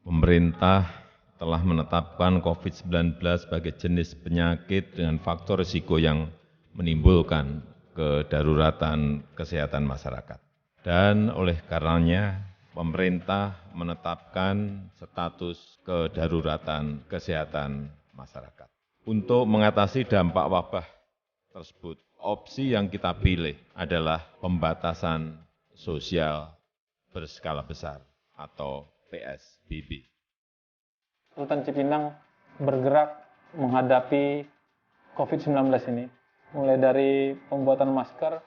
Pemerintah telah menetapkan COVID-19 sebagai jenis penyakit dengan faktor risiko yang menimbulkan kedaruratan kesehatan masyarakat. Dan oleh karenanya, pemerintah menetapkan status kedaruratan kesehatan masyarakat. Untuk mengatasi dampak wabah tersebut, opsi yang kita pilih adalah pembatasan sosial berskala besar atau PSBB. Rutan Cipinang bergerak menghadapi COVID-19 ini, mulai dari pembuatan masker,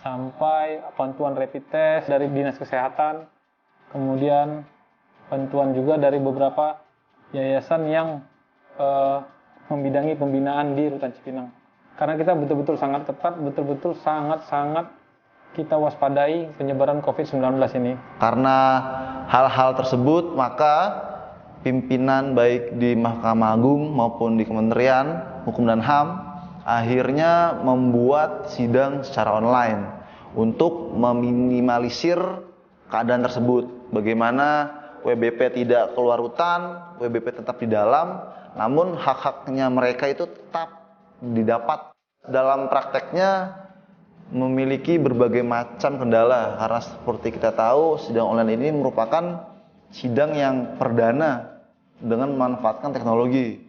sampai bantuan rapid test dari Dinas Kesehatan, kemudian bantuan juga dari beberapa yayasan yang membidangi pembinaan di Rutan Cipinang. Karena kita betul-betul sangat ketat, betul-betul sangat-sangat kita waspadai penyebaran COVID-19 ini. Karena hal-hal tersebut, maka pimpinan baik di Mahkamah Agung maupun di Kementerian Hukum dan HAM akhirnya membuat sidang secara online untuk meminimalisir keadaan tersebut. Bagaimana WBP tidak keluar rutan, WBP tetap di dalam, namun hak-haknya mereka itu tetap didapat. Dalam prakteknya memiliki berbagai macam kendala, karena seperti kita tahu sidang online ini merupakan sidang yang perdana dengan memanfaatkan teknologi.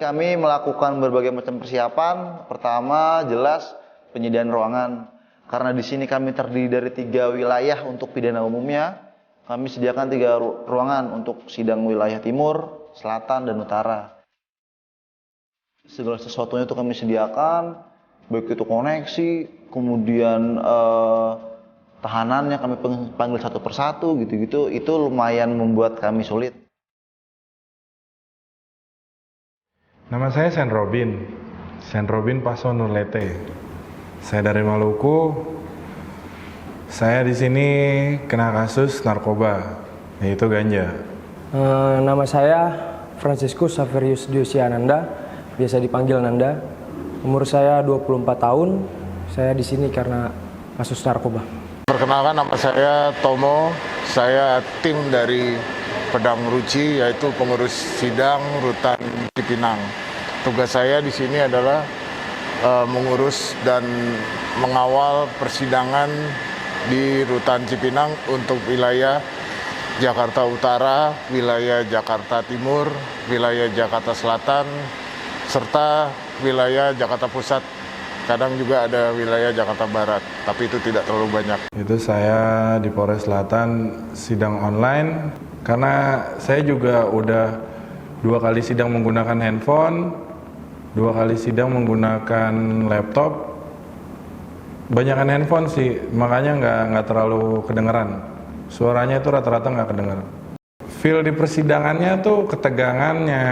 Kami melakukan berbagai macam persiapan. Pertama, jelas penyediaan ruangan. Karena di sini kami terdiri dari 3 wilayah untuk pidana umumnya, kami sediakan 3 ruangan untuk sidang wilayah timur, selatan, dan utara. Segala sesuatunya itu kami sediakan, baik itu koneksi, kemudian tahanannya kami panggil satu persatu gitu-gitu, itu lumayan membuat kami sulit. Nama saya Sen Robin Paso Nurlete. Saya dari Maluku. Saya di sini kena kasus narkoba, yaitu ganja. Nama saya Franciscus Saverius Diosiananda, biasa dipanggil Nanda. Umur saya 24 tahun. Saya di sini karena kasus narkoba. Perkenalkan, nama saya Tomo. Saya tim dari Pedang Ruci, yaitu pengurus sidang Rutan Cipinang. Tugas saya di sini adalah mengurus dan mengawal persidangan di Rutan Cipinang untuk wilayah Jakarta Utara, wilayah Jakarta Timur, wilayah Jakarta Selatan, serta wilayah Jakarta Pusat. Kadang juga ada wilayah Jakarta Barat, tapi itu tidak terlalu banyak. Itu saya di Polres Selatan sidang online, karena saya juga udah 2 kali sidang menggunakan handphone, 2 kali sidang menggunakan laptop. Banyakan handphone sih, makanya nggak terlalu kedengeran. Suaranya itu rata-rata nggak kedengeran. Feel di persidangannya tuh ketegangannya,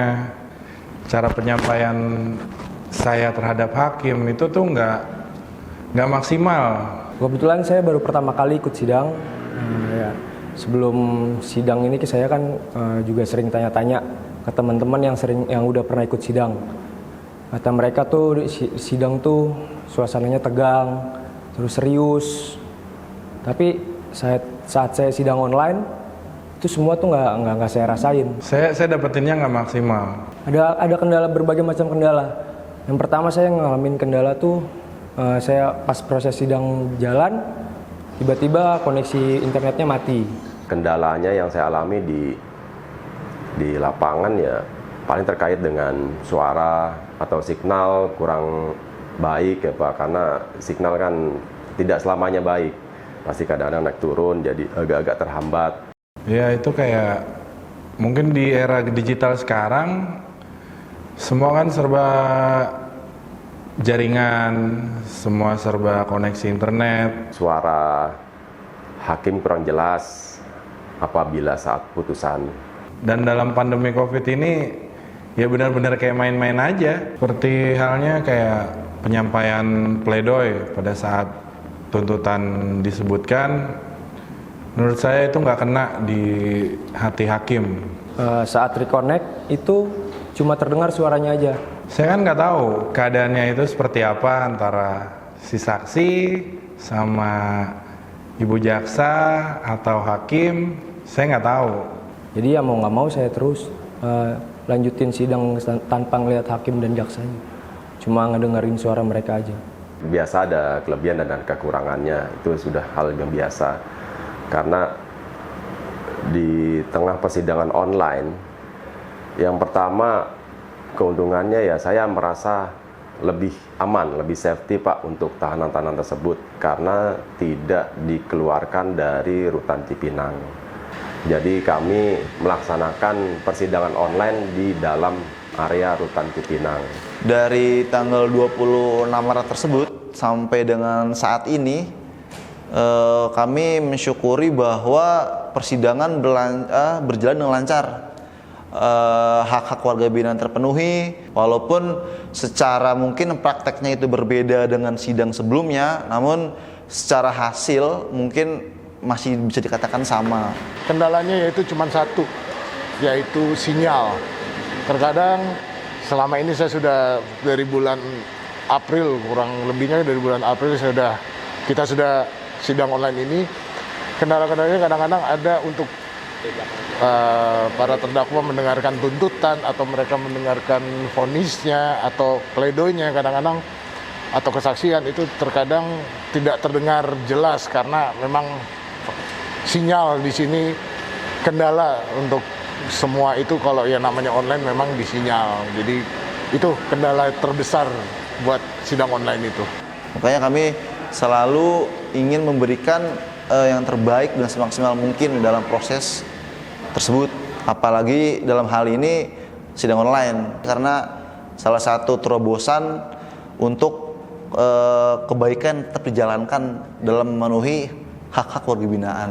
cara penyampaian saya terhadap hakim itu tuh nggak maksimal. Kebetulan saya baru pertama kali ikut sidang. Sebelum sidang ini saya kan juga sering tanya-tanya ke teman-teman yang udah pernah ikut sidang. Kata mereka tuh sidang tuh suasananya tegang, terus serius. Tapi saat saya sidang online itu semua tuh nggak saya rasain. Saya dapetinnya nggak maksimal. Ada kendala, berbagai macam kendala. Yang pertama saya ngalamin kendala tuh saya pas proses sidang jalan tiba-tiba koneksi internetnya mati. Kendalanya yang saya alami di lapangan ya paling terkait dengan suara atau signal kurang baik ya Pak, karena signal kan tidak selamanya baik. Pasti kadang-kadang naik turun jadi agak-agak terhambat. Ya itu kayak mungkin di era digital sekarang semua kan serba jaringan, semua serba koneksi internet. Suara hakim kurang jelas apabila saat putusan. Dan dalam pandemi COVID ini ya benar-benar kayak main-main aja. Seperti halnya kayak penyampaian pledoi pada saat tuntutan disebutkan, menurut saya itu nggak kena di hati hakim. Saat reconnect itu cuma terdengar suaranya aja. Saya kan nggak tahu keadaannya itu seperti apa antara si saksi sama ibu jaksa atau hakim, saya nggak tahu. Jadi ya mau nggak mau saya terus lanjutin sidang tanpa ngelihat hakim dan jaksanya. Cuma ngedengerin suara mereka aja. Biasa ada kelebihan dan kekurangannya, itu sudah hal yang biasa. Karena di tengah persidangan online, yang pertama keuntungannya ya saya merasa lebih aman, lebih safety Pak untuk tahanan-tahanan tersebut karena tidak dikeluarkan dari rutan Cipinang. Jadi kami melaksanakan persidangan online di dalam area rutan Cipinang. Dari tanggal 26 Maret tersebut sampai dengan saat ini kami mensyukuri bahwa persidangan berjalan dengan lancar. Hak-hak warga binaan terpenuhi, walaupun secara mungkin prakteknya itu berbeda dengan sidang sebelumnya, namun secara hasil mungkin masih bisa dikatakan sama. Kendalanya yaitu cuma satu, yaitu sinyal. Terkadang selama ini saya sudah dari bulan April, kurang lebihnya dari bulan April kita sudah sidang online ini. Kendala-kendalanya kadang-kadang ada untuk para terdakwa mendengarkan tuntutan atau mereka mendengarkan vonisnya atau pledoinya kadang-kadang atau kesaksian itu terkadang tidak terdengar jelas karena memang sinyal di sini kendala untuk semua itu. Kalau yang namanya online memang di sinyal, jadi itu kendala terbesar buat sidang online itu. Makanya kami selalu ingin memberikan yang terbaik dan semaksimal mungkin dalam proses tersebut, apalagi dalam hal ini sidang online, karena salah satu terobosan untuk kebaikan tetap dijalankan dalam memenuhi hak-hak warga binaan.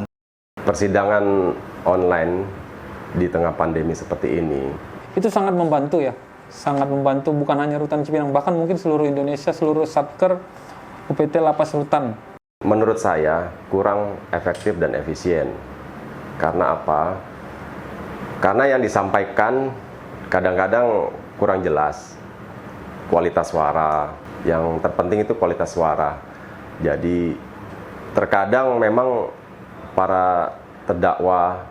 Persidangan online di tengah pandemi seperti ini Itu sangat membantu ya, sangat membantu bukan hanya rutan Cipinang, bahkan mungkin seluruh Indonesia, seluruh Satker UPT Lapas Rutan. menurut saya kurang efektif dan efisien. Karena apa? Karena yang disampaikan kadang-kadang kurang jelas. Kualitas suara, yang terpenting itu kualitas suara. Jadi terkadang memang para terdakwa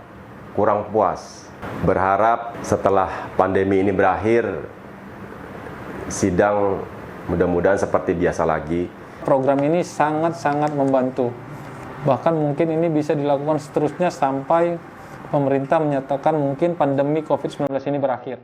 kurang puas. Berharap setelah pandemi ini berakhir, sidang mudah-mudahan seperti biasa lagi. Program ini sangat-sangat membantu. Bahkan mungkin ini bisa dilakukan seterusnya sampai pemerintah menyatakan mungkin pandemi COVID-19 ini berakhir.